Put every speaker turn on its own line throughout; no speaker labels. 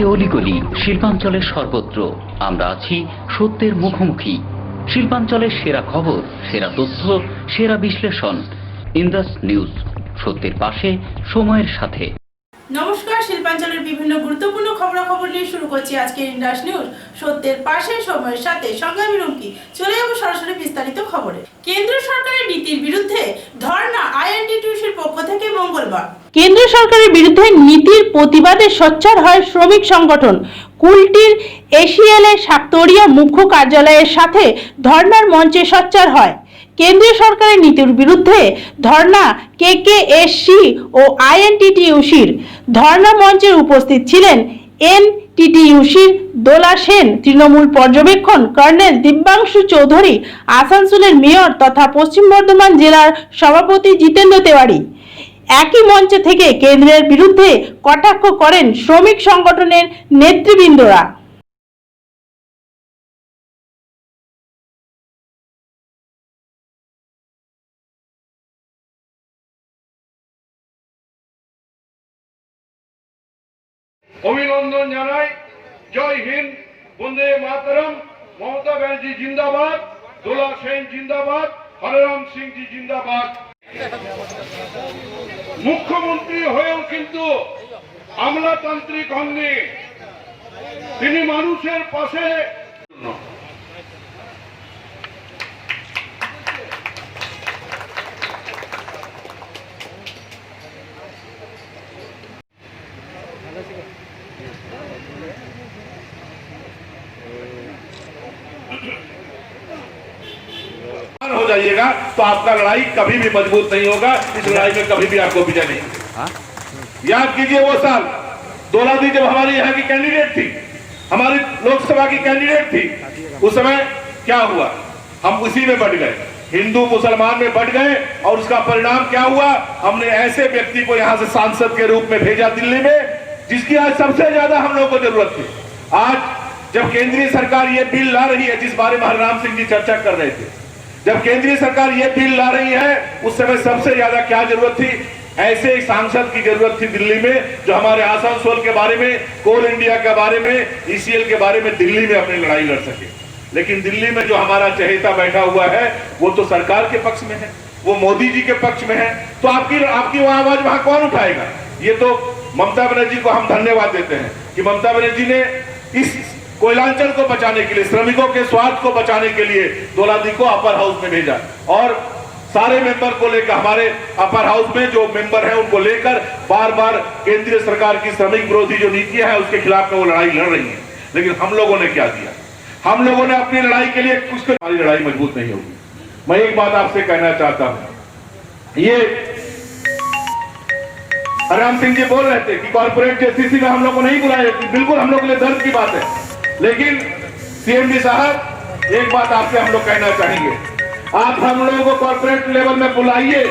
প্রতিটি অলিগলি শিল্পাঞ্চলের সর্বত্র আমরা আছি সত্যের মুখোমুখি। শিল্পাঞ্চলের সেরা খবর, সেরা তথ্য, সেরা বিশ্লেষণ। ইন্দাস নিউজ, সত্যের পাশে, সময়ের সাথে।
নমস্কার, শিল্পাঞ্চলের বিভিন্ন গুরুত্বপূর্ণ খবরাখবর নিয়ে শুরু করছি আজকের ইন্দাস নিউজ, সত্যের পাশে, সময়ের সাথে। সঙ্গে আমি রুমকি। চলে যাবো সরাসরি বিস্তারিত খবরে। কেন্দ্র সরকারের নীতির বিরুদ্ধে ধর্ণা আইএনটিটিউসির পক্ষ থেকে মঙ্গলবার। কেন্দ্র সরকারের বিরুদ্ধে নীতির প্রতিবাদে সোচ্চার হয় শ্রমিক সংগঠন। কুলটির এসিএলএ সাক্তরিয়া মুখ্য কার্যালয়ের সাথে ধর্ণার মঞ্চে সোচ্চার হয়। কেন্দ্রীয় সরকারের নীতির বিরুদ্ধে ধর্ণা কেকেএসসি ও আইএনটিটিইউসির। ধর্ণা মঞ্চের উপস্থিত ছিলেন এনটিটিইউসির দোলা সেন, তৃণমূল পর্যবেক্ষণ কর্নেল দিব্যাংশু চৌধুরী, আসানসোলের মেয়র তথা পশ্চিম বর্ধমান জেলার সভাপতি জিতেন্দ্র তেওয়ারি। একই মঞ্চ থেকে কেন্দ্রের বিরুদ্ধে কটাক্ষ করেন শ্রমিক সংগঠনের নেতৃবৃন্দরা।
অভিনন্দন জানাই। জয় হিন্দ, বন্দে মাতরম। মমতা ব্যানার্জি জিন্দাবাদ, দোলা সেন জিন্দাবাদ, হররাম সিং জি জিন্দাবাদ। মুখ্যমন্ত্রী হয়েও কিন্তু আমলাতান্ত্রিক হননি, তিনি মানুষের পাশে। हो जाइएगा तो आपका लड़ाई कभी भी मजबूत नहीं होगा। इस लड़ाई में कभी भी आपको विजय नहीं। याद कीजिए वो साल दोला दी जब हमारी यहाँ की कैंडिडेट थी, हमारी लोकसभा की कैंडिडेट थी, उस समय क्या हुआ, हम उसी में बढ़ गए, हिंदू मुसलमान में बढ़ गए। और उसका परिणाम क्या हुआ, हमने ऐसे व्यक्ति को यहाँ से सांसद के रूप में भेजा दिल्ली में, जिसकी आज सबसे ज्यादा हम लोगों को जरूरत थी। आज जब केंद्रीय सरकार ये बिल ला रही है, जिस बारे में हरराम सिंह जी चर्चा कर रहे थे, जब केंद्रीय सरकार ये बिल ला रही है, उस समय सबसे ज्यादा क्या जरूरत थी, ऐसे एक सांसद की जरूरत थी दिल्ली में, जो हमारे आसानसोल के बारे में, कोल इंडिया के बारे में, ईसीएल के बारे में दिल्ली में अपनी लड़ाई लड़ सके। लेकिन दिल्ली में जो हमारा चहेता बैठा हुआ है, वो तो सरकार के पक्ष में है, वो मोदी जी के पक्ष में है। तो आपकी आवाज वहां कौन उठाएगा। ये तो ममता बनर्जी को हम धन्यवाद देते हैं कि ममता बनर्जी ने इस कोयलांचल को बचाने के लिए, श्रमिकों के स्वार्थ को बचाने के लिए दोलादी को अपर हाउस में भेजा। और सारे मेंबर को लेकर, हमारे अपर हाउस में जो मेंबर हैं उनको लेकर बार बार केंद्रीय सरकार की श्रमिक विरोधी जो नीतियां हैं उसके खिलाफ में वो लड़ाई लड़ रही है। लेकिन हम लोगों ने क्या किया, हम लोगों ने अपनी लड़ाई के लिए कुछ, हमारी लड़ाई मजबूत नहीं होगी। मैं एक बात आपसे कहना चाहता हूं, ये हरराम सिंह जी बोल रहे थे कि कॉर्पोरेट जेसीसी में हम लोग को नहीं बुलाया, बिल्कुल हम लोग के लिए दर्द की बात है। लेकिन सीएम जी साहब, एक बात आपसे हम लोग कहना चाहेंगे, आप हम लोगों को कॉर्पोरेट लेवल में बुलाइए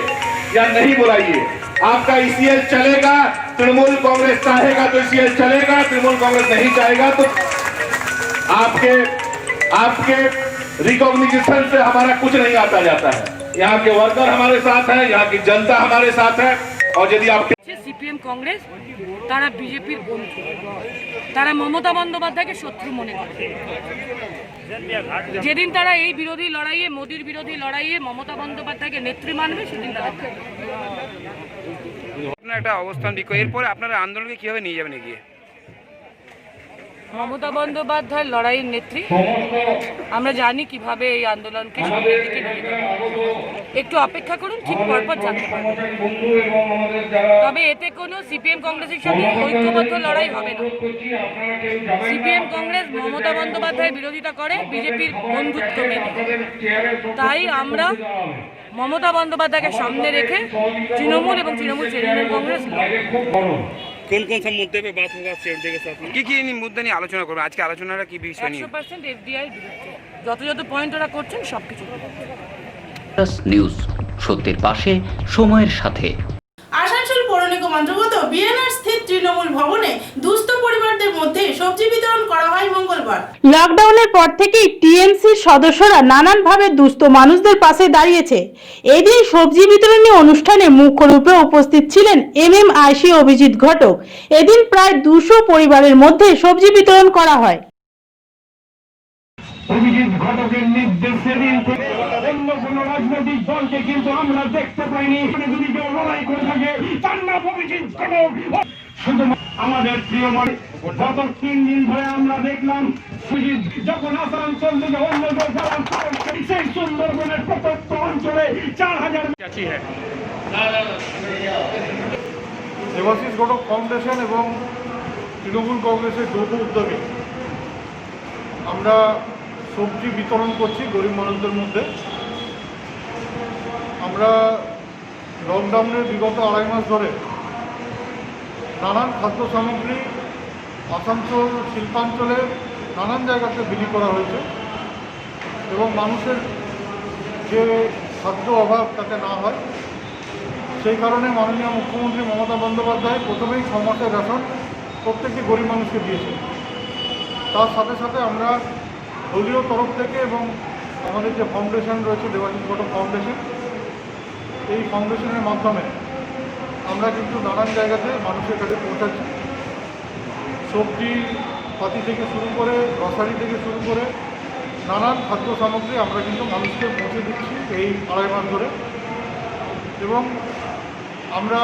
या नहीं बुलाइए, आपका ईसीएल चलेगा। तृणमूल कांग्रेस चाहेगा तो ईसीएल चलेगा, तृणमूल कांग्रेस नहीं चाहेगा तो आपके रिकॉग्निशन से हमारा कुछ नहीं आता जाता है। यहाँ के वर्कर हमारे साथ हैं, यहाँ की जनता हमारे साथ है। और यदि आपके
সিপিএম কংগ্রেস তারা বিজেপির বন্ধু, তারা মমতা বন্দ্যোপাধ্যায়কে শত্রু মনে করে। যেদিন তারা এই বিরোধী লড়াইয়ে, মোদির বিরোধী লড়াইয়ে মমতা বন্দ্যোপাধ্যায়কে নেত্রী মানবে, সেদিন তারা
একটা অবস্থান বিক্ষোভ। এরপরে আপনারা আন্দোলনকে কিভাবে নিয়ে যাবেন এগিয়ে?
মমতা বন্দ্যোপাধ্যায়ের লড়াইয়ের নেত্রী, আমরা জানি কিভাবে এই আন্দোলনকে সামনের দিকে নিয়ে যাবে। একটু অপেক্ষা করুন, ঠিক পরপর জানতে পারবেন। তবে এতে কোনো সিপিএম কংগ্রেসের সাথে ঐক্যবদ্ধ লড়াই হবে না। সিপিএম কংগ্রেস মমতা বন্দ্যোপাধ্যায়ের বিরোধিতা করে বিজেপির বন্ধুত্ব মেনে। তাই আমরা মমতা বন্দ্যোপাধ্যায়কে সামনে রেখে তৃণমূল এবং তৃণমূল তৃণমূল কংগ্রেস
কোন কোন সব মুদ্দে पे बात होगा सीएम के साथ में? কি মুদ্দা নিয়ে আলোচনা করবে আজকে? আলোচনাটা কি বিষয় নিয়ে?
100% এফডিআই বিরুদ্ধে যত পয়েন্ট ওরা করছেন সবকিছু।
ইন্দাস নিউজ, সত্যের পাশে, সময়ের সাথে।
আসানসোল পৌর নিগম অন্তর্গত বিএনআর স্থিত তৃণমূল ভবনে দুস্থ পরিবারদের মধ্যে সবজি বিতরণ করা হয় মঙ্গলবার।
লকডাউনের পর থেকেই টিএমসির সদস্যরা নানানভাবে দুস্থ মানুষদের পাশে দাঁড়িয়েছে। এদিন সবজি বিতরণী অনুষ্ঠানে মুখ্য রূপে উপস্থিত ছিলেন MMIC অভিজিৎ ঘটক। এদিন প্রায় 200 পরিবারের মধ্যে সবজি বিতরণ করা হয়।
অভিজিৎ ঘটকের নির্দেশে দিন থেকে অন্য কোন রাজনৈতিক দলকে কিন্তু আমরা দেখতে পাইনি। যদি কেউ লড়াই করে থাকে তার নাম অভিজিৎ ঘটক। শুধু আমাদের প্রিয় মানে গত 3 দিন ধরে আমরা দেখলাম অভিজিৎ যখন আসানসোল থেকে অন্য সেই সুন্দরবনের প্রত্যন্ত অঞ্চলে 4000
দেবাশিস ঘটক ফাউন্ডেশন এবং তৃণমূল কংগ্রেসের যৌথ উদ্যোগে আমরা সবজি বিতরণ করছি গরিব মানুষদের মধ্যে। আমরা লকডাউনের বিগত 2.5 মাস ধরে নানান খাদ্য সামগ্রী আসানসোল শিল্পাঞ্চলে নানান জায়গাতে বিলি করা হয়েছে এবং মানুষের যে খাদ্য অভাব তাতে না হয় সেই কারণে মাননীয় মুখ্যমন্ত্রী মমতা বন্দ্যোপাধ্যায় প্রথমেই 6 মাসের রেশন প্রত্যেকটি গরিব মানুষকে দিয়েছে। তার সাথে সাথে আমরা দলীয় তরফ থেকে এবং আমাদের যে ফাউন্ডেশন রয়েছে দেবাশিস ঘটক ফাউন্ডেশন, এই ফাউন্ডেশনের মাধ্যমে আমরা কিন্তু নানান জায়গাতে মানুষের কাছে পৌঁছাচ্ছি। সবজি পাতি থেকে শুরু করে গ্রসারি থেকে শুরু করে নানান খাদ্য সামগ্রী আমরা কিন্তু মানুষকে পৌঁছে দিচ্ছি এই 2.5 মাস ধরে। এবং আমরা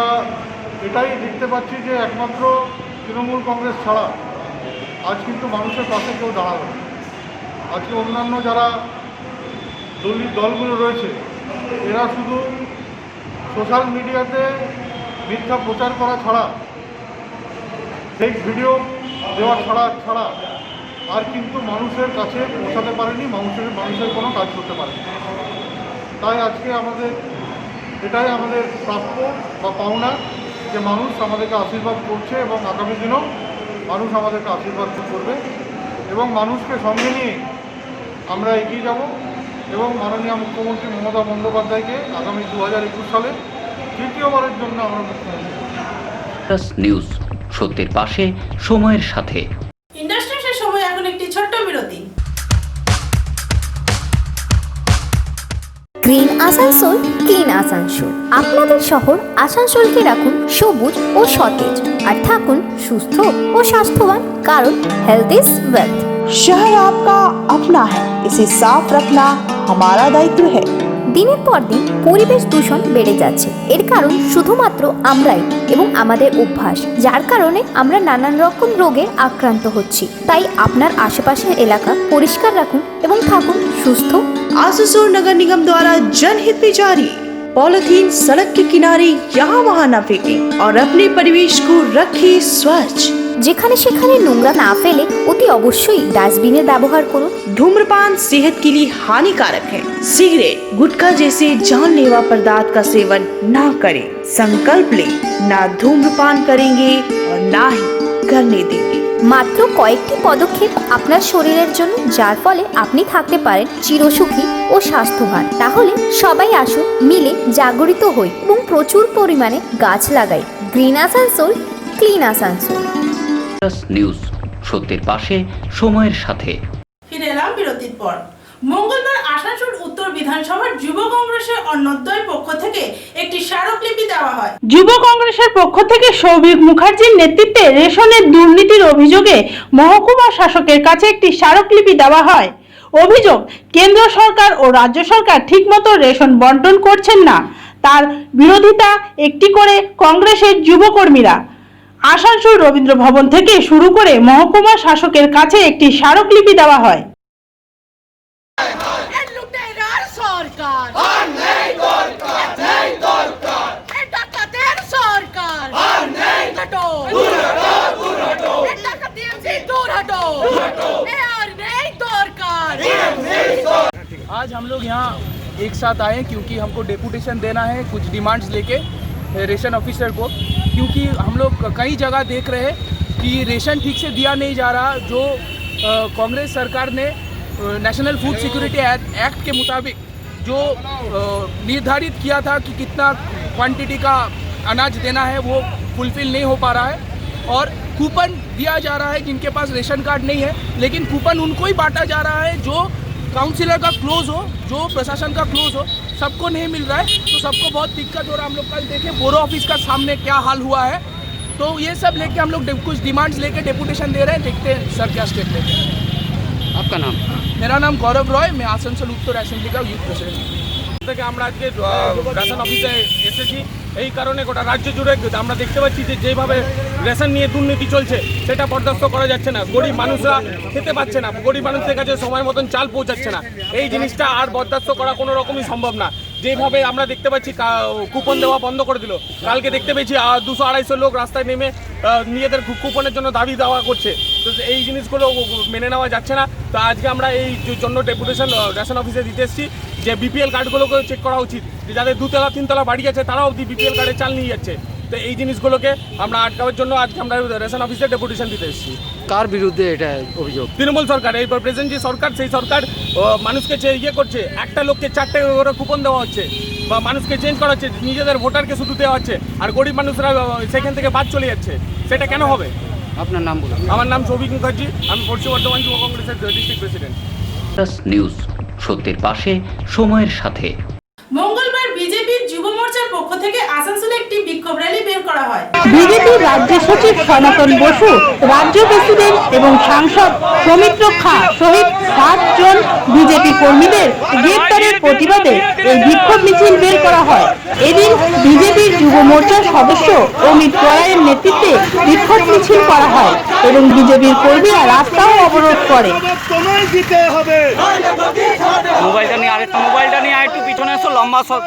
এটাই দেখতে পাচ্ছি যে একমাত্র তৃণমূল কংগ্রেস ছাড়া আজ কিন্তু মানুষের পাশে কেউ দাঁড়াবে। আজকে অন্যান্য যারা দলগুলো রয়েছে এরা শুধু সোশ্যাল মিডিয়াতে মিথ্যা প্রচার করা ছাড়া, ফেক ভিডিও দেওয়া ছাড়া আর কিন্তু মানুষের কাছে পৌঁছাতে পারেনি, মানুষের কোনো কাজ করতে পারেনি। তাই আজকে এটাই আমাদের প্রাপ্য বা পাওনা যে মানুষ আমাদেরকে আশীর্বাদ করছে এবং আগামী দিনেও মানুষ আমাদেরকে আশীর্বাদ করবে এবং মানুষকে সঙ্গে নিয়ে আমরা এগিয়ে যাব এবং মাননীয় মুখ্যমন্ত্রী মমতা বন্দ্যোপাধ্যায়কে আগামী 2021 সালে তৃতীয়বারের জন্য আমরা মুখ্যমন্ত্রী
নিউজ, সত্যের পাশে, সময়ের সাথে।
ইন্ডাস্ট্রির সময় এখন একটি ছোট্ট বিরতি।
Green Asansol, clean Asansol. আপনাদের শহর আসানসোলকে রাখুন সবুজ ও সতেজ আর থাকুন সুস্থ ও স্বাস্থ্যবান, কারণ হেলথ ইজ ওয়েলথ।
शहर आपका अपना है, इसे साफ रखना हमारा दायित्व है।
দিনের পর দিন পরিবেশ দূষণ বেড়ে যাচ্ছে। এর কারণ শুধুমাত্র আমরাই এবং আমাদের অভ্যাস, যার কারণে আমরা নানান রকম রোগে আক্রান্ত হচ্ছি। তাই আপনার আশেপাশের এলাকা পরিষ্কার রাখুন এবং থাকুন সুস্থ।
आसुसोल नगर निगम द्वारा जनहित में जारी। पॉलिथीन सड़क के किनारे यहाँ वहाँ न फेंकें और अपने परिवेश को रखें स्वच्छ।
যেখানে সেখানে নোংরা না ফেলে অতি অবশ্যই ডাস্টবিনের ব্যবহার করুন।
धूम्रपान सेहत के लिए हानिकारक है। सिगरेट, गुटखा जैसे जानलेवा पदार्थ का सेवन न करें। संकल्प लें, ना धूम्रपान करेंगे और ना ही करने देंगे।
মাত্র কয়েকটি পদক্ষেপ আপনার শরীরের জন্য, যার ফলে আপনি থাকতে পারেন চিরসুখী ও স্বাস্থ্যবান। তাহলে সবাই আসুন, মিলে জাগরিত হই এবং প্রচুর পরিমাণে গাছ লাগাই। Green Asansol, clean Asansol.
News, সত্যের পাশে, সময়ের সাথে।
ফিরে এলাম বিরতির পর। মঙ্গলবার আসানসোল উত্তর বিধানসভার যুব কংগ্রেসের অন্যদ্বয় পক্ষ থেকে একটি স্মারকলিপি দেওয়া হয়।
যুব কংগ্রেসের পক্ষ থেকে সৌভিক মুখার্জির নেতৃত্বে রেশনের দুর্নীতির অভিযোগে মহকুমা শাসকের কাছে একটি স্মারকলিপি দেওয়া হয়। অভিযোগ, কেন্দ্র সরকার ও রাজ্য সরকার ঠিকমতো রেশন বন্টন করছেন না, তার বিরোধিতা একটি করে কংগ্রেসের যুবকর্মীরা। আসানসোল রবীন্দ্র ভবন থেকে শুরু করে মহকুমা শাসকের কাছে একটি স্মারকলিপি দেওয়া হয়।
आज हम लोग यहाँ एक साथ आए क्योंकि हमको डेपुटेशन देना है कुछ डिमांड्स लेके रेशन ऑफिसर को, क्योंकि हम लोग कई जगह देख रहे हैं कि रेशन ठीक से दिया नहीं जा रहा। जो कांग्रेस सरकार ने नेशनल फूड सिक्योरिटी एक्ट के मुताबिक जो निर्धारित किया था कि कितना क्वांटिटी का अनाज देना है, वो फुलफिल नहीं हो पा रहा है। और कूपन दिया जा रहा है जिनके पास रेशन कार्ड नहीं है, लेकिन कूपन उनको ही बांटा जा रहा है जो काउंसिलर का क्लोज हो, जो प्रशासन का क्लोज हो, सबको नहीं मिल रहा है। तो सबको बहुत दिक्कत हो रहा है। हम लोग कल देखें बोरो ऑफिस का सामने क्या हाल हुआ है। तो ये सब लेके हम लोग कुछ डिमांड्स लेके डेपुटेशन दे रहे हैं, देखते हैं सर क्या स्टेप लेते हैं।
आपका नाम?
मेरा नाम गौरव रॉय, मैं आसनसोल उत्तर असेंबली का यूथ प्रेसिडेंट।
থেকে আমরা আজকে রেশন অফিসে এসেছি এই কারণে গোটা রাজ্য জুড়ে আমরা দেখতে পাচ্ছি যে যেভাবে রেশন নিয়ে দুর্নীতি চলছে সেটা বরদাস্ত করা যাচ্ছে না। গরিব মানুষরা খেতে পাচ্ছে না, গরিব মানুষদের কাছে সময় মতন চাল পৌঁছাচ্ছে না। এই জিনিসটা আর বরদাস্ত করা কোনো রকমই সম্ভব না। যেভাবে আমরা দেখতে পাচ্ছি কুপন দেওয়া বন্ধ করে দিল, কালকে দেখতে পেয়েছি 200-250 লোক রাস্তায় নেমে নিজেদের কুপনের জন্য দাবি দেওয়া করছে। তো এই জিনিসগুলো মেনে নেওয়া যাচ্ছে না। তো আজকে আমরা এই জন্য ডেপুটেশন রেশন অফিসে দিতে এসেছি যে বিপিএল কার্ডগুলোকে চেক করা উচিত, যে যাদের 2তলা 3তলা বাড়ি আছে তারাও অবধি বিপিএল কার্ডে চাল নিয়ে যাচ্ছে। তো এই জিনিসগুলোকে আমরা আটকাবার জন্য আজকে আমরা রেশন অফিসে ডেপুটেশন দিতে এসেছি।
কার বিরুদ্ধে এটা অভিযোগ?
তৃণমূল সরকার, এই প্রেজেন্ট যে সরকার, সেই সরকার মানুষকে ইয়ে করছে, একটা লোককে 4টে করে কুপন দেওয়া হচ্ছে বা মানুষকে চেঞ্জ করা হচ্ছে, নিজেদের ভোটারকে শুধু দেওয়া হচ্ছে, আর গরিব মানুষরা সেখান থেকে বাদ চলে যাচ্ছে। সেটা কেন হবে?
আপনার নাম বলুন।
আমার নাম সৌভিক মুখার্জি, আমি পশ্চিম বর্ধমান যুব কংগ্রেসের ডিস্ট্রিক্ট প্রেসিডেন্ট।
নিউজ, সত্যের পাশে, সময়ের সাথে।
মঙ্গলবার বিজেপির যুব মোর্চার পক্ষ থেকে আসানসোলে একটি বিক্ষোভ র্যালি বের করা হয়।
বিজেপি রাজ্য সচিব সনাতন বসু, রাজ্য প্রেসিডেন্ট এবং সাংসদ সৌমিত্র খাঁ সহিত 7 জন বিজেপি কর্মীদের গ্রেপ্তারের প্রতিবাদে এই বিক্ষোভ মিছিল বের করা হয়। এদিন বিজেপির যুব মোর্চার সদস্য অমিত রয়ের নেতৃত্বে বিক্ষোভ মিছিল করা হয় এবং বিজেপির কর্মীরা রাস্তাও অবরোধ করে।
মোবাইলটা নিয়ে আরেকটু পিছনে এসো, লম্বা সব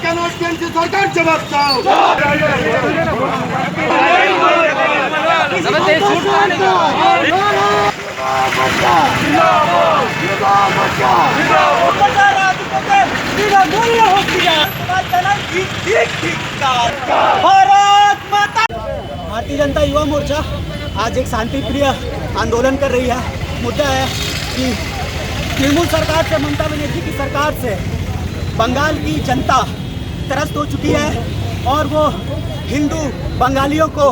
কেন সরকার জবাব দাও।
भारतीय जनता युवा मोर्चा आज एक शांति प्रिय आंदोलन कर रही है। मुद्दा है कि तृणमूल सरकार से, ममता बनर्जी की सरकार से बंगाल की जनता त्रस्त हो चुकी है और वो हिंदू बंगालियों को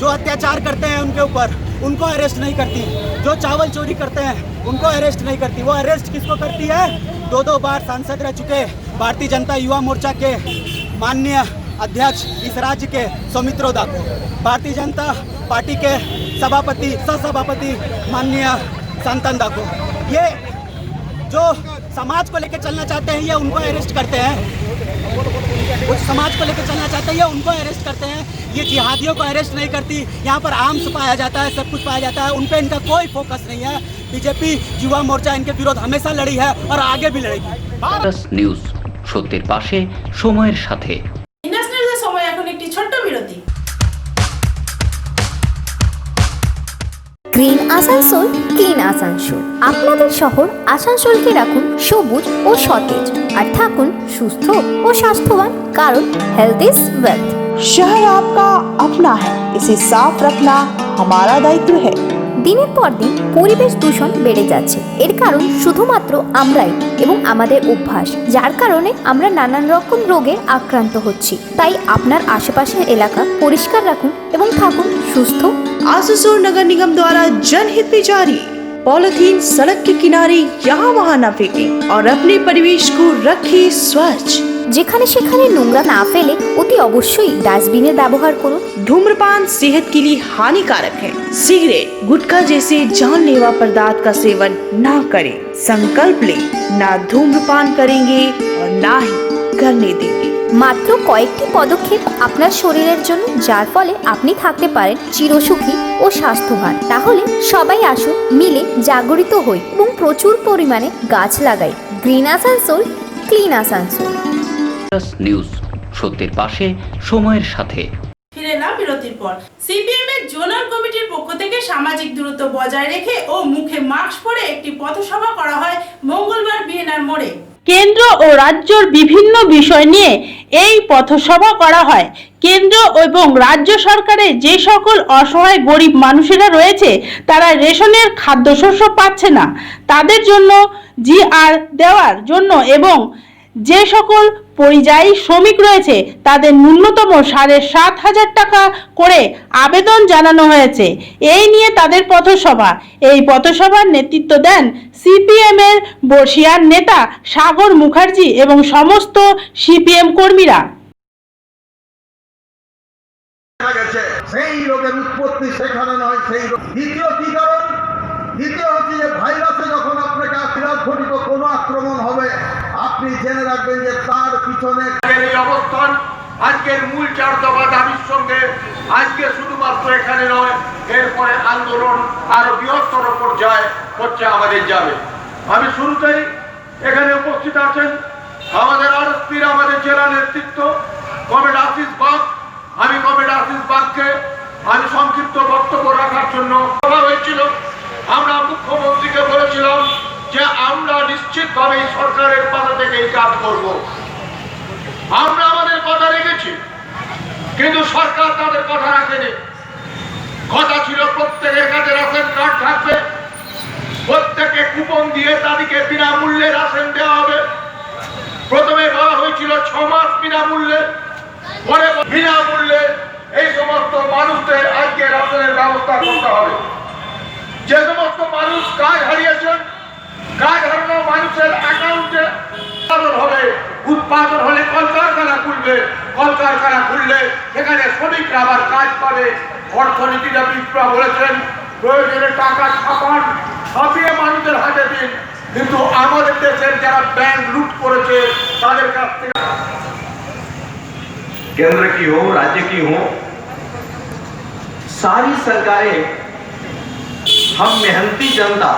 जो अत्याचार करते हैं उनके ऊपर, उनको अरेस्ट नहीं करती। जो चावल चोरी करते हैं उनको अरेस्ट नहीं करती। वो अरेस्ट किसको करती है? 2 बार सांसद रह चुके भारतीय जनता युवा मोर्चा के माननीय अध्यक्ष इस राज्य के सौमित्र दा को, भारतीय जनता पार्टी के सभापति सहसभापति माननीय संतन दा को। ये जो समाज को लेकर चलना चाहते हैं ये उनको अरेस्ट करते हैं। वो समाज को लेकर चलना चाहते हैं ये उनको अरेस्ट करते हैं। ये जिहादियों को अरेस्ट नहीं करती। यहाँ पर आर्म्स पाया जाता है, सब कुछ पाया जाता है, उन पर इनका कोई फोकस नहीं है। बीजेपी युवा मोर्चा इनके विरोध हमेशा लड़ी है और आगे भी लड़ेगी।
নিউজ, সত্যের পাশে, সময়ের সাথে।
ইন্ডাস্ট্রিয়াল সময় এখন একটি ছোট্ট বিরতি।
Green Asansol, clean Asansol. আপনাদের শহর আসানসোলকে রাখুন সবুজ ও সতেজ, আর থাকুন সুস্থ ও স্বাস্থ্যবান, কারণ হেলথ ইজ ওয়েলথ।
शहर आपका अपना है, इसे साफ रखना हमारा दायित्व है।
দিনের পর দিন পরিবেশ দূষণ বেড়ে যাচ্ছে। এর কারণ শুধুমাত্র আমরাই এবং আমাদের অভ্যাস, যার কারণে আমরা নানান রকম রোগে আক্রান্ত হচ্ছি। তাই আপনার আশেপাশের এলাকা পরিষ্কার রাখুন এবং থাকুন সুস্থ।
आसनसोल नगर निगम द्वारा जनहित में जारी। पॉलिथीन सड़क के किनारे यहाँ वहाँ न फेंकें और अपने परिवेश को रखें स्वच्छ।
যেখানে সেখানে নোংরা না ফেলে অতি অবশ্যই ডাস্টবিনের ব্যবহার করুন।
धूम्रपान सेहत के लिए हानिकारक है। सिगरेट, गुटखा जैसे जानलेवा पदार्थ का सेवन ना करें। संकल्प लें, ना धूम्रपान करेंगे और ना ही करने देंगे।
মাত্র কয়েকটি পদক্ষেপ আপনার শরীরের জন্য, যার ফলে আপনি থাকতে পারেন চিরসুখী ও স্বাস্থ্যবান। তাহলে সবাই আসুন, মিলে জাগরিত হই এবং প্রচুর পরিমাণে গাছ লাগাই। Green Asansol, clean Asansol.
News, সত্যের পাশে, সময়ের সাথে।
ফিরে এলাম বিরতির পর। সিপিএম এর জোনাল কমিটির পক্ষ থেকে সামাজিক দূরত্ব বজায় রেখে ও মুখে মাস্ক পরে একটি পথসভা করা হয় মঙ্গলবার বিএনআর মোড়ে।
কেন্দ্র ও রাজ্যের বিভিন্ন বিষয় নিয়ে এই পথসভা করা হয়। কেন্দ্র এবং রাজ্য সরকারের যে সকল অসহায় গরিব মানুষেরা রয়েছে তারা রেশনের খাদ্যশস্য পাচ্ছে না, তাদের জন্য জিআর দেওয়ার জন্য এবং যে সকল পরিযায়ী শ্রমিক রয়েছে তাদের ন্যূনতম 7,500 টাকা করে আবেদন জানানো হয়েছে। এই নিয়ে তাদের পথসভা। এই পথসভার নেতৃত্ব দেন সিপিএম এর বর্ষিয়ান নেতা সাগর মুখার্জি এবং সমস্ত সিপিএম কর্মীরা।
সেই রোগের উৎপত্তি সেখানে নয়, সেই দ্বিতীয় কি কারণ? দ্বিতীয় হচ্ছে যে ভাইরাসে যখন আপনাকে ঘটিত কোনো আক্রমণ হবে, আপনি জেনে রাখবেন যে তার পিছনে
এই অবস্থান আজকের মূল 4 দফা দাবির সঙ্গে আজকে শুধুমাত্র এখানে নয়, এরপরে আন্দোলন আরো বৃহত্তর পর্যায়ে আমাদের যাবে। আমি শুরুতেই এখানে উপস্থিত আছেন আমাদের আরএসপির আমাদের জেলা নেতৃত্ব কমরেড আশিস বাগ। আমি কমরেড আশিস বাগকে আমি সংক্ষিপ্ত বক্তব্য রাখার জন্য বলা হয়েছিল। আমরা মুখ্যমন্ত্রীকে বলেছিলাম যে আমরা নিশ্চিতভাবে সরকারের পাশে থেকে এই কাজ করব। আমরা আমাদের কথা রেখেছি, কিন্তু সরকার তাদের কথা রাখেনি। কথা ছিল প্রত্যেকের কাছে রেশন কার্ড থাকবে, প্রত্যেকে কুপন দিয়ে তাদেরকে বিনামূল্যে রেশন দেওয়া হবে। প্রথমে বলা হয়েছিল 6 মাস বিনামূল্যে, পরে বিনামূল্যে এই সমস্ত মানুষদের আজকে রেশনের ব্যবস্থা করতে হবে। যে সমস্ত মানুষ কাজ হারিয়েছেন, কাজ হারানো মানুষের অ্যাকাউন্টে উৎপাদন হবে, উৎপাদন হলে কলকারখানা খুলবে, কলকারখানা খুললে সেখানে শ্রমিকরা আবার কাজ পাবে। অর্থনীতিবিদরা বলেছেন প্রয়োজনে টাকা ছাপিয়ে মানুষের হাতে দিন, কিন্তু আমাদের দেশের যারা ব্যাংক লুট করেছে তাদের কাছ থেকে,
केंद्र की हो राज्य की हो, सारी सरकारें हम मेहनती जनता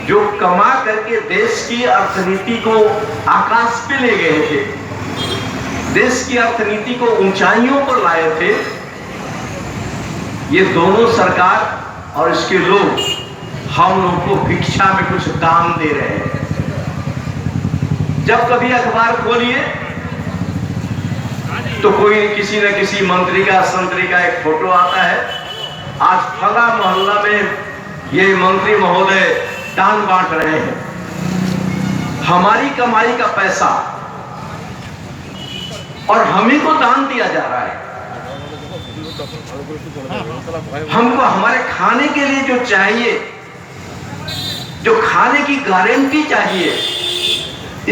जो कमा करके देश की अर्थनीति को आकाश पे ले गए थे, देश की अर्थनीति को ऊंचाइयों पर लाए थे, ये दोनों सरकार और इसके लोग हम लोग को भिक्षा में कुछ दान दे रहे हैं। जब कभी अखबार खोलिए तो कोई किसी न किसी मंत्री का संतरी का एक फोटो आता है। आज फला मोहल्ला में ये मंत्री महोदय दान बांट रहे हैं। हमारी कमाई का पैसा और हमें को दान दिया जा रहा है। हमको हमारे खाने के लिए जो चाहिए, जो खाने की गारंटी चाहिए,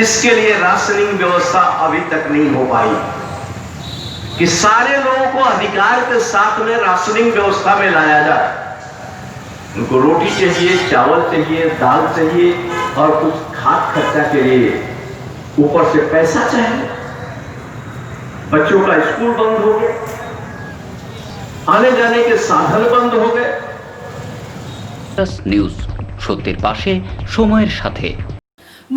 इसके लिए राशनिंग व्यवस्था अभी तक नहीं हो पाई कि सारे लोगों को अधिकार के साथ में राशनिंग व्यवस्था में लाया जाए। उनको रोटी चाहिए, चावल चाहिए, दाल चाहिए और कुछ खाद खर्चा के लिए ऊपर से पैसा चाहिए। बच्चों का स्कूल बंद हो गया, आने जाने के साधन बंद हो गए।
নিউজ সত্যের পাশে সময়ের সাথে।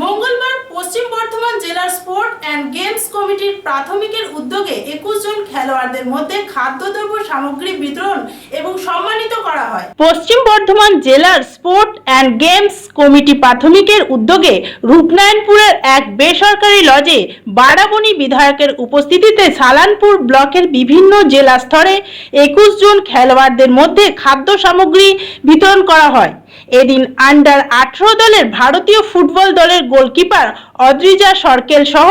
মঙ্গলবার পশ্চিম বর্ধমান জেলার স্পোর্ট অ্যান্ড গেমস কমিটির প্রাথমিকের উদ্যোগে 21 জন খেলোয়াড়দের মধ্যে খাদ্যদ্রব্য সামগ্রী বিতরণ এবং সম্মানিত করা হয়। পশ্চিম বর্ধমান জেলার স্পোর্ট অ্যান্ড গেমস কমিটি প্রাথমিকের উদ্যোগে রূপনারায়ণপুরের এক বেসরকারি লজে বারাবণী বিধায়কের উপস্থিতিতে সালানপুর ব্লকের বিভিন্ন জেলা স্তরে 21 জন খেলোয়াড়দের মধ্যে খাদ্য সামগ্রী বিতরণ করা হয়। এদিন আন্ডার 18 দলের ভারতীয় ফুটবল দলের গোলকিপার অদ্রিজা সরকেল সহ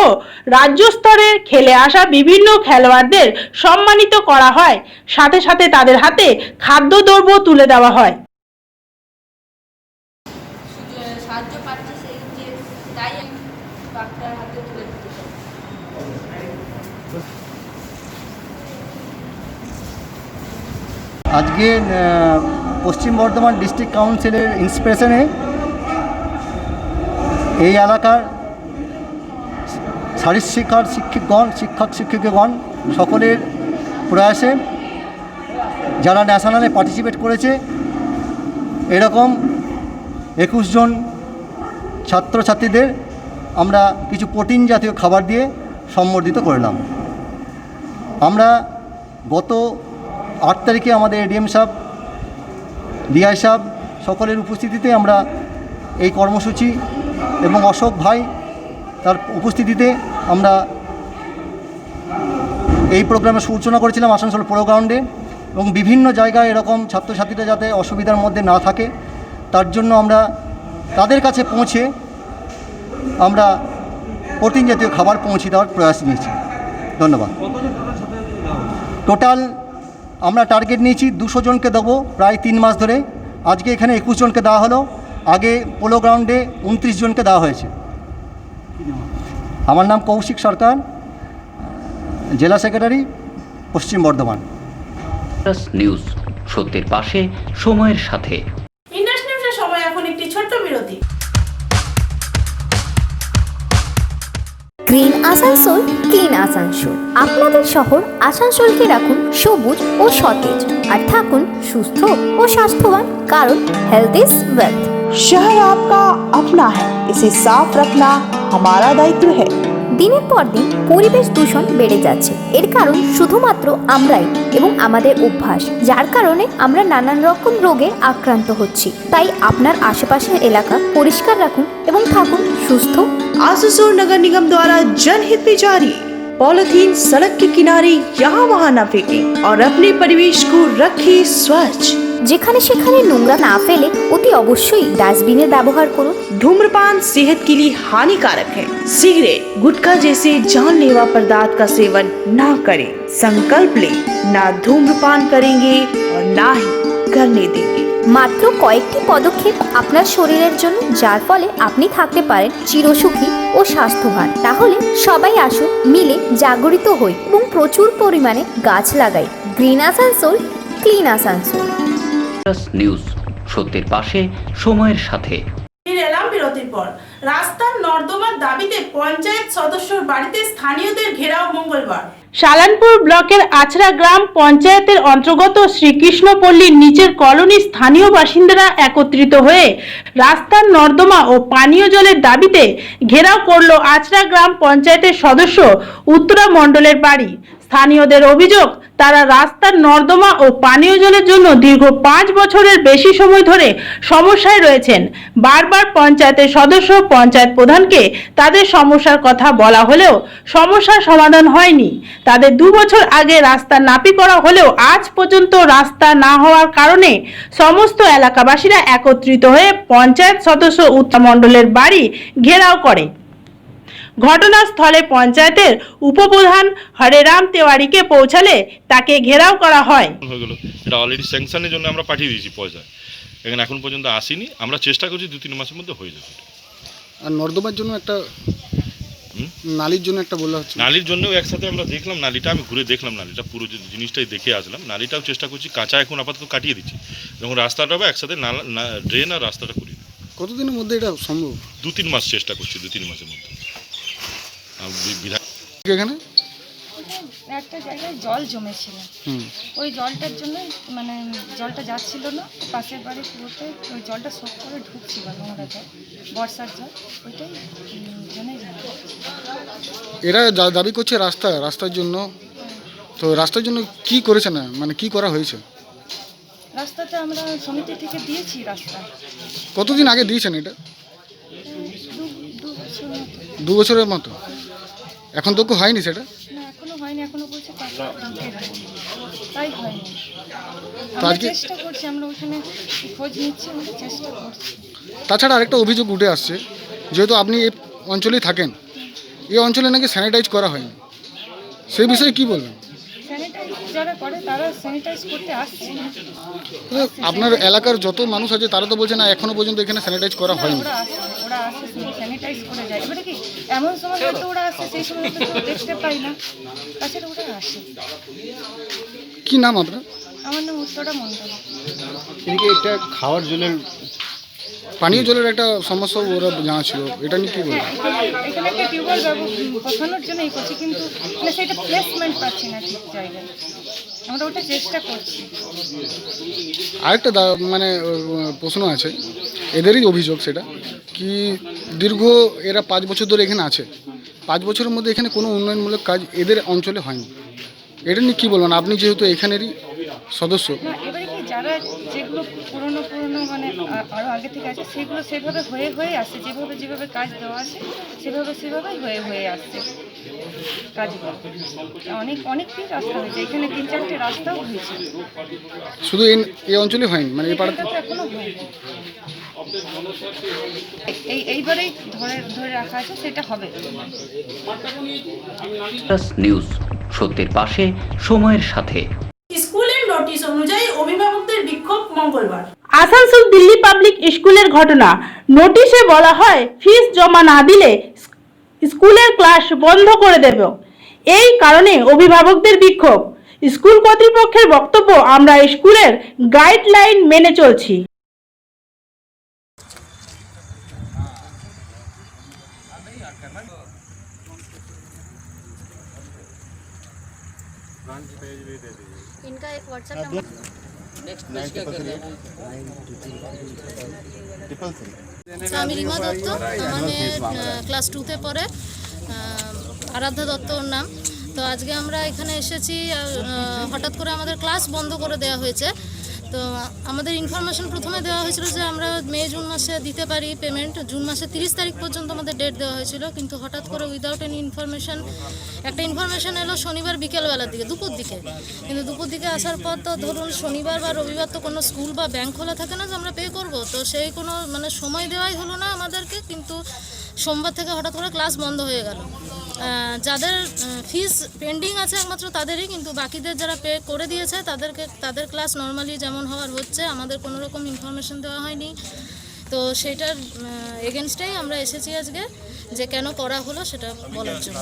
রাজ্য স্তরের খেলে আসা বিভিন্ন খেলোয়াড়দের সম্মানিত করা হয়, সাথে সাথে তাদের হাতে খাদ্যদ্রব্য তুলে দেওয়া হয়।
সাহায্য পাচ্ছে সেই যে তাই আমি বাচ্চার হাতে তুলে দিতে চাই।
আজকে পশ্চিম বর্ধমান ডিস্ট্রিক্ট কাউন্সিলের ইন্সপিরেশনে এই এলাকার শারীরশিক্ষার শিক্ষক শিক্ষিকাগণ সকলের প্রয়াসে যারা ন্যাশনালে পার্টিসিপেট করেছে এরকম 21 জন ছাত্রছাত্রীদের আমরা কিছু প্রোটিন জাতীয় খাবার দিয়ে সম্বর্ধিত করলাম। আমরা গত 8 তারিখে আমাদের এডিএম সাহেব, ডিআই সাহেব সকলের উপস্থিতিতে আমরা এই কর্মসূচি এবং অশোক ভাই তার উপস্থিতিতে আমরা এই প্রোগ্রামের সূচনা করেছিলাম আসানসোল পুরো গ্রাউন্ডে, এবং বিভিন্ন জায়গায় এরকম ছাত্রছাত্রীরা যাতে অসুবিধার মধ্যে না থাকে তার জন্য আমরা তাদের কাছে পৌঁছে আমরা প্রোটিন জাতীয় খাবার পৌঁছে দেওয়ার প্রয়াস নিয়েছি। ধন্যবাদ। টোটাল আমরা টার্গেট নিয়েছি 200 জনকে দেবো প্রায় 3 মাস ধরে। আজকে এখানে 21 জনকে দেওয়া হলো, আগে পোলো গ্রাউন্ডে 29 জনকে দেওয়া হয়েছে। আমার নাম কৌশিক সরকার, জেলা সেক্রেটারি, পশ্চিম বর্ধমান।
নিউজ, সত্যের পাশে, সময়ের সাথে।
ইন্ডাস নিউজের সময় এখন একটি ছোট্ট বিরতি।
Green Asansol, clean Asansol. আপনাদের শহর আসানসোলকে রাখুন সবুজ ও সতেজ, আর থাকুন সুস্থ ও স্বাস্থ্যবান, কারণ হেলথ ইজ ওয়েলথ।
शहर आपका अपना है, इसे साफ रखना हमारा दायित्व है।
দিনের পর দিন পরিবেশ দূষণ বেড়ে যাচ্ছে। এর কারণ শুধুমাত্র আমরাই এবং আমাদের অভ্যাস, যার কারণে আমরা নানান রকম রোগে আক্রান্ত হচ্ছি। তাই আপনার আশেপাশের এলাকা পরিষ্কার রাখুন এবং থাকুন সুস্থ।
आसुसोर नगर निगम द्वारा जनहित में जारी। पॉलिथीन सड़क के किनारे यहाँ वहाँ न फेंकें और अपने परिवेश को रखें स्वच्छ।
যেখানে সেখানে নোংরা না ফেলে অতি অবশ্যই ডাস্টবিনের ব্যবহার করুন।
धूम्रपान सेहत के लिए हानिकारक है। सिगरेट, गुटखा जैसे जानलेवा पदार्थ का सेवन न करें। संकल्प लें, ना धूम्रपान करेंगे और ना ही करने देंगे।
মাত্র কয়েকটি পদক্ষেপ আপনার শরীরের জন্য, যার ফলে আপনি থাকতে পারেন চিরসুখী ও স্বাস্থ্যবান। তাহলে সবাই আসুন, মিলে জাগরিত হই এবং প্রচুর পরিমাণে গাছ লাগাই। Green Asansol, clean Asansol.
News, সত্যের পাশে, সময়ের সাথে।
ফিরে এলাম বিরতির পর। রাস্তার নর্দমার দাবিতে পঞ্চায়েত সদস্যর বাড়িতে স্থানীয়দের ঘেরাও মঙ্গলবার।
সালানপুর ব্লকের আছড়া গ্রাম পঞ্চায়েতের অন্তর্গত শ্রীকৃষ্ণপল্লীর নিচের কলোনির স্থানীয় বাসিন্দারা একত্রিত হয়ে রাস্তার নর্দমা ও পানীয় জলের দাবিতে ঘেরাও করল আছড়া গ্রাম পঞ্চায়েতের সদস্য উত্তরা মণ্ডলের বাড়ি। স্থানীয়দের অভিযোগ, তারা রাস্তার নর্দমা ও পানীয় জলের জন্য দীর্ঘ 5 বছরের বেশি সময় ধরে সমস্যায় রয়েছেন। বারবার পঞ্চায়েতের সদস্য, পঞ্চায়েত প্রধানকে তাদের সমস্যার কথা বলা হলেও সমস্যার সমাধান হয়নি। তাদের 2 বছর আগে রাস্তা নাপি করা হলেও আজ পর্যন্ত রাস্তা না হওয়ার কারণে সমস্ত এলাকাবাসীরা একত্রিত হয়ে পঞ্চায়েত সদস্য উত্তরা মণ্ডলের বাড়ি ঘেরাও করে। ঘটনাস্থলে পঞ্চায়েতের উপপ্রধান হরেরাম তেওয়ারিকে পৌঁছালে তাকে ঘেরাও করা হয়।
এটা অলরেডি স্যাংশনের জন্য আমরা পাঠিয়ে দিয়েছি পয়সা, এখানে এখন পর্যন্ত আসেনি। আমরা চেষ্টা করছি 2-3 মাসের মধ্যে হয়ে যাবে।
আর নর্দমার জন্য একটা নালির জন্য একটা বলা হচ্ছে।
নালির জন্যও একসাথে আমরা দেখলাম নালিটা, আমি ঘুরে দেখলাম নালিটা, পুরো জিনিসটাই দেখে আসলাম। নালিটাও চেষ্টা করছি, কাঁচা এখন আপাতত কাটিয়ে দিচ্ছি। যখন রাস্তাটা হবে একসাথে ড্রেন আর রাস্তাটা করি।
কতদিনের মধ্যে এটা সম্ভব?
2-3 মাস চেষ্টা করছি, 2-3 মাসের মধ্যে।
এখানে
একটা জায়গায় জল জমেছিল, ওই জলটার জন্য মানে জলটা যাচ্ছিল না, পাশের বাড়ি পুরোতে ওই জলটা শোক করে ঢুকছিল, নোংরা জল, বর্ষার জল, ওইটাই জন্যই জানা।
এরা দাবি করছে রাস্তার জন্য। তো রাস্তার জন্য কি করেছে না, মানে কি করা হয়েছে?
রাস্তাতে আমরা সমিতি থেকে দিয়েছি রাস্তা।
কতদিন আগে দিয়েছেন এটা?
2
বছরের মতো। এখন তো হয়নি সেটা?
না, এখনো হয়নি, এখনো বলছে তাই হয়নি।
তো আজকে
চেষ্টা করছি, আমরা ওখানে খোঁজ নিচ্ছি, আমরা চেষ্টা করছি।
তাছাড়া আরেকটা অভিযোগ উঠে আসছে, যেহেতু আপনি এই অঞ্চলেই থাকেন, এই অঞ্চলে নাকি স্যানিটাইজ করা হয়নি, সেই বিষয়ে কি বলবেন?
স্যানিটাইজ যারা করে তারা স্যানিটাইজ করতে আসছে।
আপনার এলাকার যত মানুষ আছে তারা তো বলছে না এখনো পর্যন্ত এখানে স্যানিটাইজ করা হয়নি।
ওরা আসে স্যানিটাইজ করে যায়। এবারে কি এমন সময় হয়তো ওরা আসে, সেই সময় তো দেখতে পাই না, তাছাড়া ওরা আসে।
কি নাম আপনার?
আমার নাম উত্তরা মণ্ডল।
এদিকে একটা খাওয়ার জলের, পানীয় জলের একটা সমস্যা ওরা জানা ছিল, এটা নিয়ে কি বলবেন?
এখানে একটা টিউবওয়েল বসানোর জন্যই করছি, কিন্তু সেটা প্লেসমেন্ট পাচ্ছি না ঠিক জায়গায়, আমরা ওটা চেষ্টা করছি।
আরেকটা মানে প্রশ্ন আছে, এদেরই অভিযোগ, সেটা কি দীর্ঘ এরা 5 বছর ধরে এখানে আছে, 5 বছরের মধ্যে এখানে কোনো উন্নয়নমূলক কাজ এদের অঞ্চলে হয়নি। এটা নিয়ে কী বলবেন আপনি, যেহেতু এখানেরই সদস্য?
এবারে কি যারা এবার যেগুলো পুরনো মানে আরও আগে থেকে আছে সেগুলো সেভাবে হয়ে আসছে, যেভাবে কাজ দেওয়া আছে সেভাবেই হয়ে আসছে কাজগুলো। অনেকটাই রাস্তা হয়েছে, এখানে 3-4টে রাস্তাও হয়েছে।
শুধু এই অঞ্চলে হয়নি, মানে এই পাড়াতে
এখনো হয়নি, এইবারেই ধরে রাখা আছে, সেটা হবে।
নিউজ, সত্যের পাশে, সময়ের সাথে।
স্কুলের নোটিশ অনুযায়ী অভিভাবকদের বিক্ষোভ মঙ্গলবার।
আসানসোল দিল্লি পাবলিক স্কুলের ঘটনা। নোটিশে বলা হয় ফিস জমা না দিলে স্কুলের ক্লাস বন্ধ করে দেব। এই কারণে অভিভাবকদের বিক্ষোভ। স্কুল কর্তৃপক্ষের বক্তব্য, আমরা স্কুলের গাইডলাইন মেনে চলছি।
इनका एक व्हाट्सएप আমি রিমা দত্ত, আমার মেয়ে ক্লাস 2তে পড়ে, আরাধ্যা দত্ত ওর নাম। তো আজকে আমরা এখানে এসেছি, হঠাৎ করে আমাদের ক্লাস বন্ধ করে দেওয়া হয়েছে। তো আমাদের ইনফরমেশন প্রথমে দেওয়া হয়েছিল যে আমরা মে-জুন মাসে দিতে পারি পেমেন্ট, জুন মাসে 30 তারিখ পর্যন্ত আমাদের ডেট দেওয়া হয়েছিল। কিন্তু হঠাৎ করে উইদাউট এনি ইনফরমেশন একটা ইনফরমেশন এলো শনিবার বিকেলবেলার দিকে, দুপুর দিকে। কিন্তু দুপুর দিকে আসার পর তো ধরুন শনিবার বা রবিবার তো কোনো স্কুল বা ব্যাংক খোলা থাকে না যে আমরা পে করব, তো সেই কোনো মানে সময় দেওয়াই হলো না আমাদেরকে। কিন্তু সোমবার থেকে হঠাৎ করে ক্লাস বন্ধ হয়ে গেল। যাদের ফিস পেন্ডিং আছে একমাত্র তাদেরই, কিন্তু বাকিদের যারা পে করে দিয়েছে তাদের ক্লাস নর্মালি যেমন হওয়ার হচ্ছে, আমাদের কোনো রকম ইনফরমেশন দেওয়া হয়নি। তো সেটার এগেনস্টেই আমরা এসেছি আজকে, যে কেন করা হলো সেটা বলার জন্য।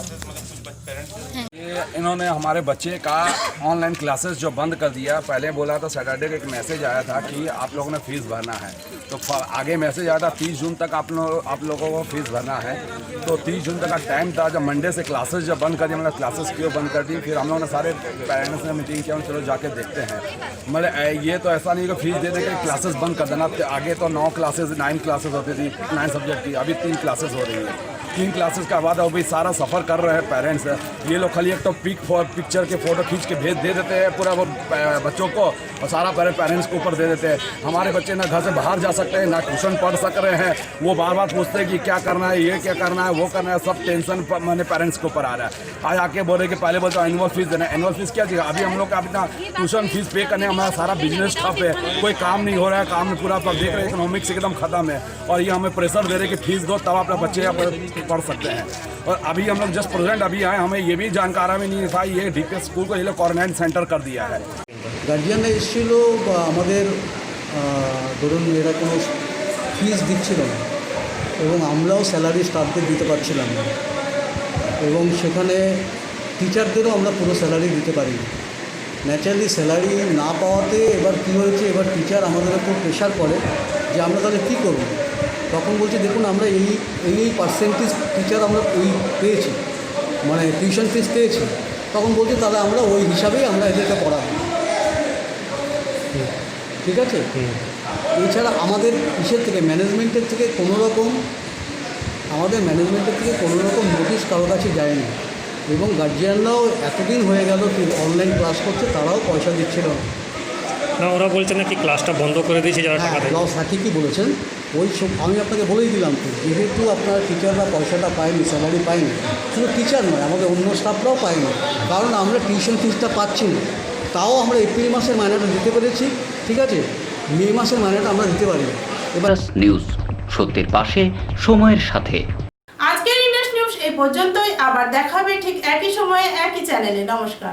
इन्होंने हमारे बच्चे का ऑनलाइन क्लासेस जो बंद कर दिया। पहले बोला था सैटरडे को एक मैसेज आया था कि आप लोगों ने फ़ीस भरना है, तो आगे मैसेज आया था 30 जून तक आप लोगों को फ़ीस भरना है। तो 30 जून तक का टाइम था। जब मंडे से क्लासेस जब बंद कर दिया, मतलब क्लासेस क्यों बंद कर दी, फिर हम लोगों ने सारे पेरेंट्स ने मीटिंग किया, चलो जाके देखते हैं। मतलब ये तो ऐसा नहीं कि फ़ीस दे दे के क्लासेस बंद कर देना। आगे तो 9 क्लासेस होती थी, 9 सब्जेक्ट की, अभी 3 क्लासेस हो रही है। 3 क्लासेस का बाद अभी सारा सफ़र कर रहे हैं पेरेंट्स। ये लोग खाली एक तो पिक्चर के फ़ोटो खींच के भेज दे देते हैं पूरा वो बच्चों को, और सारा पेरेंट्स को ऊपर दे देते हैं। हमारे बच्चे ना घर से बाहर जा सकते हैं, ना ट्यूशन पढ़ सक रहे हैं। वो बार बार पूछते हैं कि क्या करना है, ये क्या करना है, वो करना है। सब टेंशन मैंने पेरेंट्स के ऊपर आ रहा है। आज आके बोल रहे कि पहले बोलते एनुअल फीस देना है। एनुअल फीस क्या चाहिए? अभी हम लोग का अपना ट्यूशन फीस पे करने, हमारा सारा बिजनेस ठप है, कोई काम नहीं हो रहा है। काम में पूरा आप देख रहे हैं इकोनॉमिक्स एकदम ख़त्म है, और ये हमें प्रेशर दे रहे हैं कि फीस दो तब अपने बच्चे यहाँ पर पढ़ सकते हैं। और अभी हम लोग जस्ट प्रेजेंट अभी आए, हमें ये भी जानकारी में नहीं था ये डीपीएस स्कूल को ये लोग क्वारंटाइन सेंटर कर दिया है।
গার্জিয়ানরা এসেছিল, আমাদের ধরুন এরা কোনো ফিস দিচ্ছিল না, এবং আমরাও স্যালারি স্টাফদের দিতে পারছিলাম না, এবং সেখানে টিচারদেরও আমরা পুরো স্যালারি দিতে পারিনি। ন্যাচারালি স্যালারি না পাওয়াতে এবার কী হয়েছে, এবার টিচার আমাদের উপর প্রেশার করে যে আমরা তাহলে কী করব। তখন বলছি দেখুন আমরা এই পার্সেন্টেজ টিচার আমরা পেয়েছি, মানে টিউশন ফিস পেয়েছি। তখন বলছি তাহলে আমরা ওই হিসাবেই আমরা এদেরকে পড়াবো, ঠিক আছে। এছাড়া আমাদের ইসের থেকে ম্যানেজমেন্টের থেকে কোনো রকম নোটিশ কারো কাছে যায়নি, এবং গার্জিয়ানরাও এতদিন হয়ে গেল কি অনলাইন ক্লাস করছে, তারাও পয়সা দিচ্ছিল
না। ওরা বলছে না কি ক্লাসটা বন্ধ করে দিয়েছে যারা টাকা দেয়।
ঠিকই বলেছেন। আমি আপনাকে বলেই দিলাম তো, যেহেতু আপনার টিচাররা পয়সাটা পায়নি, স্যালারি পায়নি, শুধু টিচার নয় আমাদের অন্য স্টাফরাও পায়নি, কারণ আমরা টিউশন ফিসটা পাচ্ছি না। তাও আমরা এপ্রিল মাসের মাইনেটা দিতে পেরেছি, ঠিক আছে, মে মাসের মাইনেটা আমরা দিতে পারিনি।
এবার নিউজ, সত্যের পাশে, সময়ের সাথে।
আজকের ইন্ডাস নিউজ এই পর্যন্তই, আবার দেখা হবে ঠিক একই সময়ে একই চ্যানেলে। নমস্কার।